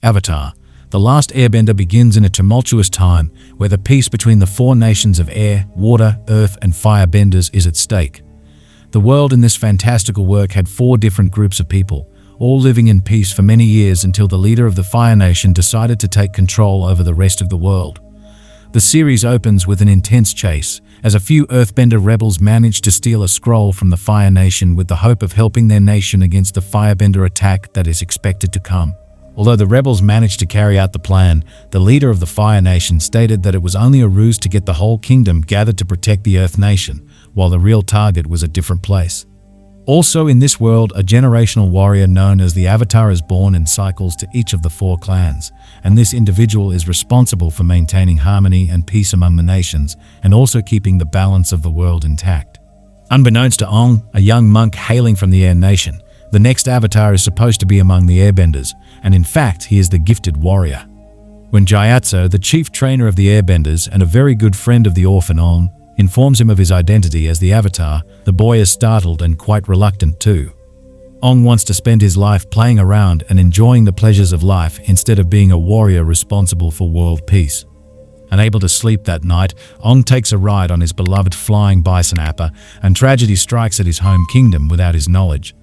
Avatar: The Last Airbender begins in a tumultuous time where the peace between the four nations of air, water, earth, and firebenders is at stake. The world in this fantastical work had four different groups of people, all living in peace for many years until the leader of the Fire Nation decided to take control over the rest of the world. The series opens with an intense chase, as a few Earthbender rebels manage to steal a scroll from the Fire Nation with the hope of helping their nation against the Firebender attack that is expected to come. Although the rebels managed to carry out the plan, the leader of the Fire Nation stated that it was only a ruse to get the whole kingdom gathered to protect the Earth Nation, while the real target was a different place. Also in this world, a generational warrior known as the Avatar is born in cycles to each of the four clans, and this individual is responsible for maintaining harmony and peace among the nations, and also keeping the balance of the world intact. Unbeknownst to Ong, a young monk hailing from the Air Nation, the next Avatar is supposed to be among the Airbenders, and in fact he is the gifted warrior. When Gyatso, the chief trainer of the Airbenders and a very good friend of the orphan Ong, informs him of his identity as the Avatar, the boy is startled and quite reluctant too. Ong wants to spend his life playing around and enjoying the pleasures of life instead of being a warrior responsible for world peace. Unable to sleep that night, Ong takes a ride on his beloved flying bison Appa, and tragedy strikes at his home kingdom without his knowledge.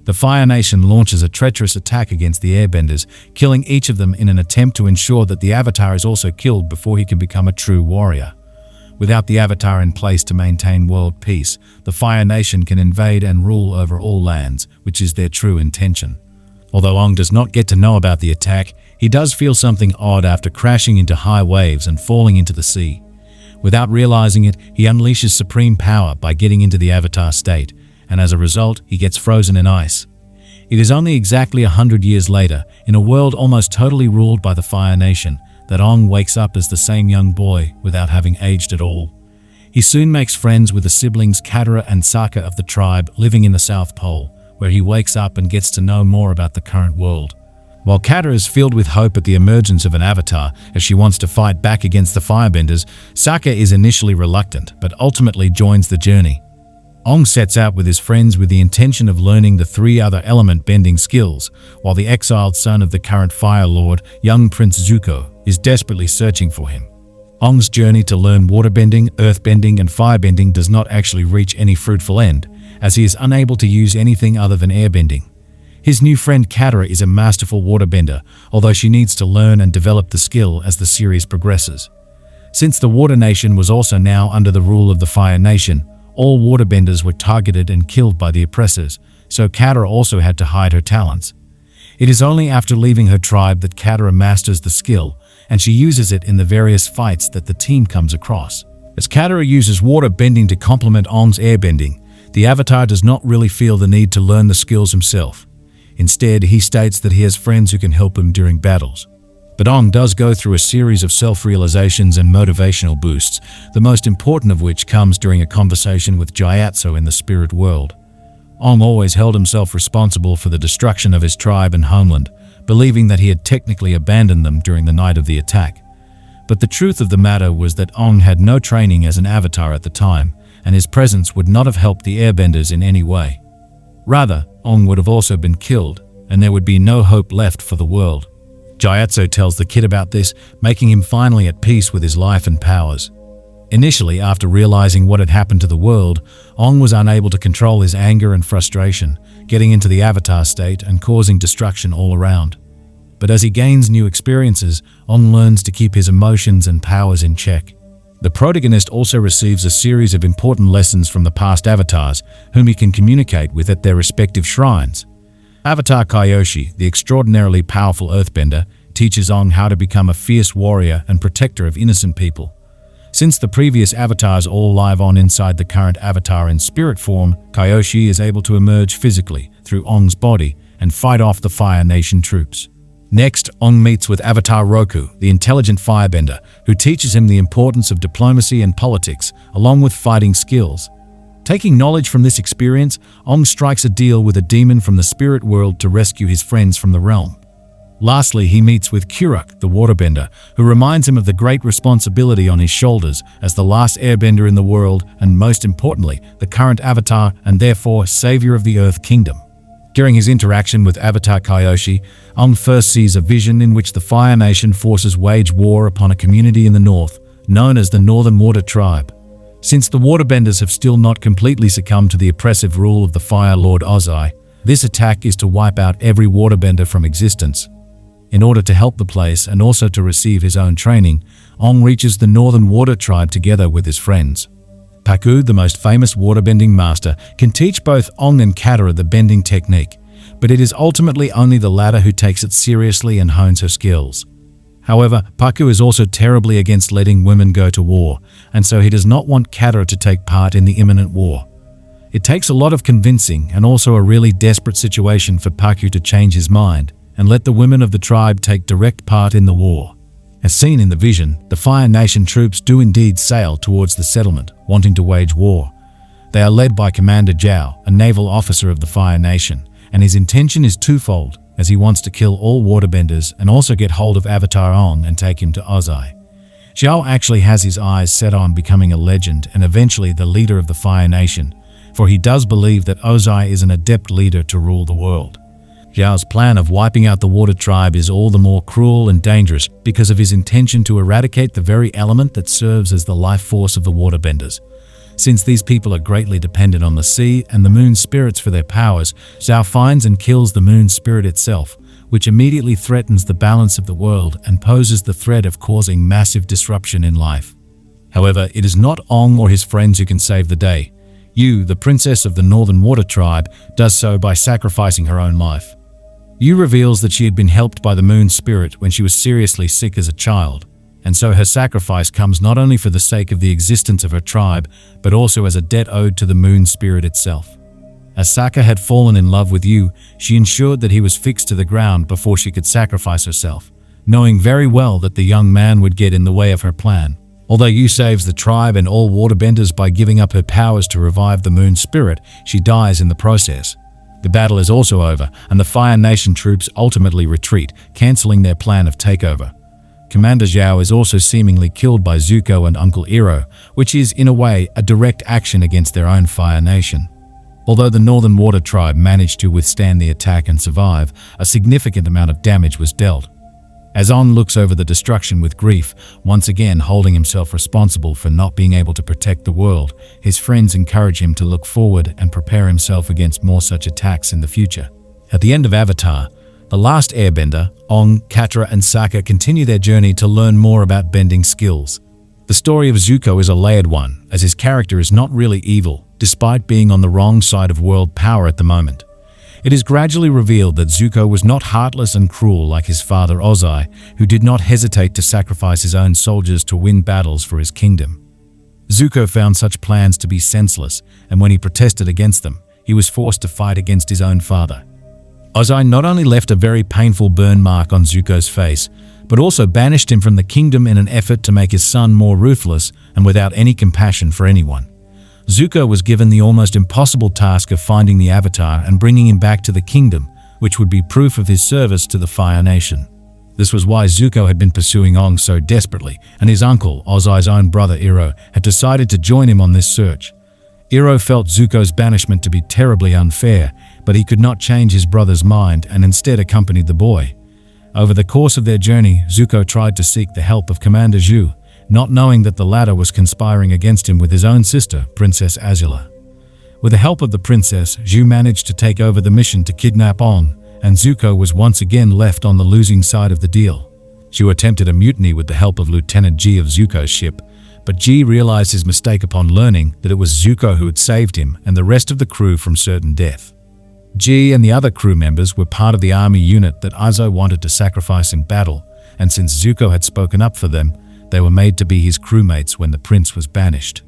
The Fire Nation launches a treacherous attack against the Airbenders, killing each of them in an attempt to ensure that the Avatar is also killed before he can become a true warrior. Without the Avatar in place to maintain world peace, the Fire Nation can invade and rule over all lands, which is their true intention. Although Ong does not get to know about the attack, he does feel something odd after crashing into high waves and falling into the sea. Without realizing it, he unleashes supreme power by getting into the Avatar state, and as a result, he gets frozen in ice. It is only exactly 100 years later, in a world almost totally ruled by the Fire Nation, that Ong wakes up as the same young boy without having aged at all. He soon makes friends with the siblings Katara and Sokka of the tribe living in the South Pole, where he wakes up and gets to know more about the current world. While Katara is filled with hope at the emergence of an Avatar as she wants to fight back against the Firebenders, Sokka is initially reluctant but ultimately joins the journey. Ong sets out with his friends with the intention of learning the three other element-bending skills, while the exiled son of the current Fire Lord, young Prince Zuko, is desperately searching for him. Ong's journey to learn waterbending, earthbending, and firebending does not actually reach any fruitful end, as he is unable to use anything other than airbending. His new friend Katara is a masterful waterbender, although she needs to learn and develop the skill as the series progresses. Since the Water Nation was also now under the rule of the Fire Nation, all waterbenders were targeted and killed by the oppressors, so Katara also had to hide her talents. It is only after leaving her tribe that Katara masters the skill, and she uses it in the various fights that the team comes across. As Katara uses water bending to complement Ong's airbending, the Avatar does not really feel the need to learn the skills himself. Instead, he states that he has friends who can help him during battles. But Ong does go through a series of self-realizations and motivational boosts, the most important of which comes during a conversation with Gyatso in the spirit world. Ong always held himself responsible for the destruction of his tribe and homeland, believing that he had technically abandoned them during the night of the attack. But the truth of the matter was that Ong had no training as an Avatar at the time, and his presence would not have helped the Airbenders in any way. Rather, Ong would have also been killed, and there would be no hope left for the world. Gyatso tells the kid about this, making him finally at peace with his life and powers. Initially, after realizing what had happened to the world, Ong was unable to control his anger and frustration, getting into the Avatar state and causing destruction all around. But as he gains new experiences, Ong learns to keep his emotions and powers in check. The protagonist also receives a series of important lessons from the past Avatars, whom he can communicate with at their respective shrines. Avatar Kyoshi, the extraordinarily powerful earthbender, teaches Ong how to become a fierce warrior and protector of innocent people. Since the previous avatars all live on inside the current avatar in spirit form, Kyoshi is able to emerge physically through Ong's body and fight off the Fire Nation troops. Next, Ong meets with Avatar Roku, the intelligent firebender, who teaches him the importance of diplomacy and politics, along with fighting skills. Taking knowledge from this experience, Ong strikes a deal with a demon from the spirit world to rescue his friends from the realm. Lastly, he meets with Kuruk, the waterbender, who reminds him of the great responsibility on his shoulders as the last airbender in the world and, most importantly, the current avatar and therefore savior of the Earth Kingdom. During his interaction with Avatar Kyoshi, Ong first sees a vision in which the Fire Nation forces wage war upon a community in the north, known as the Northern Water Tribe. Since the Waterbenders have still not completely succumbed to the oppressive rule of the Fire Lord Ozai, this attack is to wipe out every Waterbender from existence. In order to help the place and also to receive his own training, Ong reaches the Northern Water Tribe together with his friends. Goode, the most famous waterbending master, can teach both Ong and Katara the bending technique, but it is ultimately only the latter who takes it seriously and hones her skills. However, Goode is also terribly against letting women go to war, and so he does not want Katara to take part in the imminent war. It takes a lot of convincing and also a really desperate situation for Goode to change his mind and let the women of the tribe take direct part in the war. As seen in the vision, the Fire Nation troops do indeed sail towards the settlement, wanting to wage war. They are led by Commander Zhao, a naval officer of the Fire Nation, and his intention is twofold, as he wants to kill all waterbenders and also get hold of Avatar Ong and take him to Ozai. Zhao actually has his eyes set on becoming a legend and eventually the leader of the Fire Nation, for he does believe that Ozai is an adept leader to rule the world. Zhao's plan of wiping out the Water Tribe is all the more cruel and dangerous because of his intention to eradicate the very element that serves as the life force of the Waterbenders. Since these people are greatly dependent on the sea and the moon spirits for their powers, Zhao finds and kills the moon spirit itself, which immediately threatens the balance of the world and poses the threat of causing massive disruption in life. However, it is not Ong or his friends who can save the day. Yu, the princess of the Northern Water Tribe, does so by sacrificing her own life. Yu reveals that she had been helped by the moon spirit when she was seriously sick as a child, and so her sacrifice comes not only for the sake of the existence of her tribe, but also as a debt owed to the moon spirit itself. As Sokka had fallen in love with Yu, she ensured that he was fixed to the ground before she could sacrifice herself, knowing very well that the young man would get in the way of her plan. Although Yu saves the tribe and all waterbenders by giving up her powers to revive the moon spirit, she dies in the process. The battle is also over, and the Fire Nation troops ultimately retreat, cancelling their plan of takeover. Commander Zhao is also seemingly killed by Zuko and Uncle Iroh, which is, in a way, a direct action against their own Fire Nation. Although the Northern Water Tribe managed to withstand the attack and survive, a significant amount of damage was dealt. As Ong looks over the destruction with grief, once again holding himself responsible for not being able to protect the world, his friends encourage him to look forward and prepare himself against more such attacks in the future. At the end of Avatar, the last Airbender, Ong, Katara and Sokka continue their journey to learn more about bending skills. The story of Zuko is a layered one, as his character is not really evil, despite being on the wrong side of world power at the moment. It is gradually revealed that Zuko was not heartless and cruel like his father Ozai, who did not hesitate to sacrifice his own soldiers to win battles for his kingdom. Zuko found such plans to be senseless, and when he protested against them, he was forced to fight against his own father. Ozai not only left a very painful burn mark on Zuko's face, but also banished him from the kingdom in an effort to make his son more ruthless and without any compassion for anyone. Zuko was given the almost impossible task of finding the Avatar and bringing him back to the kingdom, which would be proof of his service to the Fire Nation. This was why Zuko had been pursuing Ong so desperately, and his uncle, Ozai's own brother Iroh, had decided to join him on this search. Iroh felt Zuko's banishment to be terribly unfair, but he could not change his brother's mind and instead accompanied the boy. Over the course of their journey, Zuko tried to seek the help of Commander Zhu, not knowing that the latter was conspiring against him with his own sister, Princess Azula. With the help of the princess, Zhu managed to take over the mission to kidnap Ong, and Zuko was once again left on the losing side of the deal. Zhu attempted a mutiny with the help of Lieutenant Ji of Zuko's ship, but Ji realized his mistake upon learning that it was Zuko who had saved him and the rest of the crew from certain death. Ji and the other crew members were part of the army unit that Azo wanted to sacrifice in battle, and since Zuko had spoken up for them, they were made to be his crewmates when the prince was banished.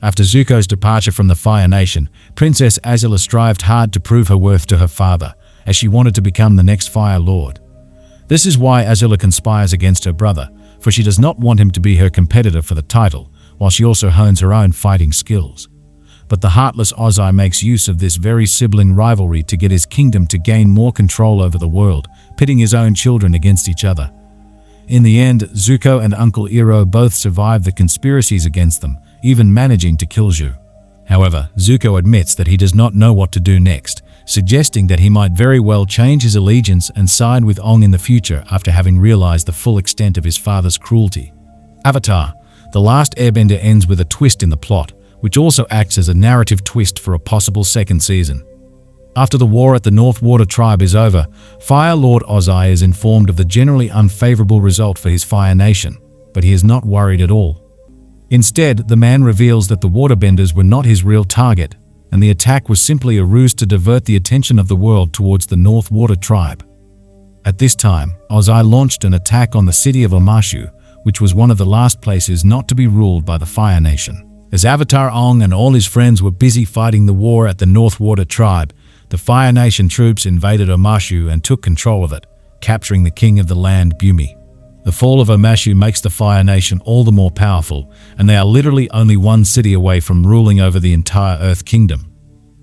After Zuko's departure from the Fire Nation, Princess Azula strived hard to prove her worth to her father, as she wanted to become the next Fire Lord. This is why Azula conspires against her brother, for she does not want him to be her competitor for the title, while she also hones her own fighting skills. But the heartless Ozai makes use of this very sibling rivalry to get his kingdom to gain more control over the world, pitting his own children against each other. In the end, Zuko and Uncle Iroh both survived the conspiracies against them, even managing to kill Zhu. However, Zuko admits that he does not know what to do next, suggesting that he might very well change his allegiance and side with Ong in the future after having realized the full extent of his father's cruelty. Avatar: The Last Airbender ends with a twist in the plot, which also acts as a narrative twist for a possible second season. After the war at the North Water Tribe is over, Fire Lord Ozai is informed of the generally unfavorable result for his Fire Nation, but he is not worried at all. Instead, the man reveals that the waterbenders were not his real target, and the attack was simply a ruse to divert the attention of the world towards the North Water Tribe. At this time, Ozai launched an attack on the city of Omashu, which was one of the last places not to be ruled by the Fire Nation. As Avatar Ong and all his friends were busy fighting the war at the North Water Tribe, the Fire Nation troops invaded Omashu and took control of it, capturing the king of the land, Bumi. The fall of Omashu makes the Fire Nation all the more powerful, and they are literally only one city away from ruling over the entire Earth Kingdom.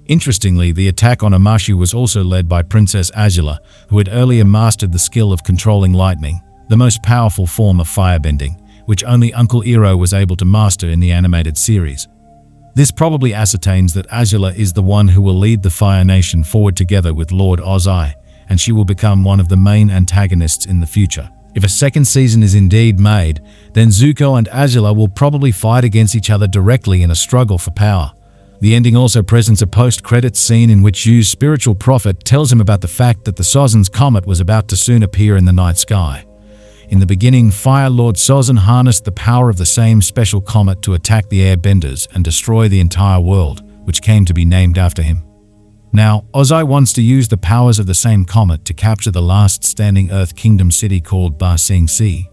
Interestingly, the attack on Omashu was also led by Princess Azula, who had earlier mastered the skill of controlling lightning, the most powerful form of firebending, which only Uncle Iroh was able to master in the animated series. This probably ascertains that Azula is the one who will lead the Fire Nation forward together with Lord Ozai, and she will become one of the main antagonists in the future. If a second season is indeed made, then Zuko and Azula will probably fight against each other directly in a struggle for power. The ending also presents a post-credits scene in which Yu's spiritual prophet tells him about the fact that the Sozon's comet was about to soon appear in the night sky. In the beginning, Fire Lord Sozon harnessed the power of the same special comet to attack the Airbenders and destroy the entire world, which came to be named after him. Now, Ozai wants to use the powers of the same comet to capture the last standing Earth Kingdom city called Ba Sing Se.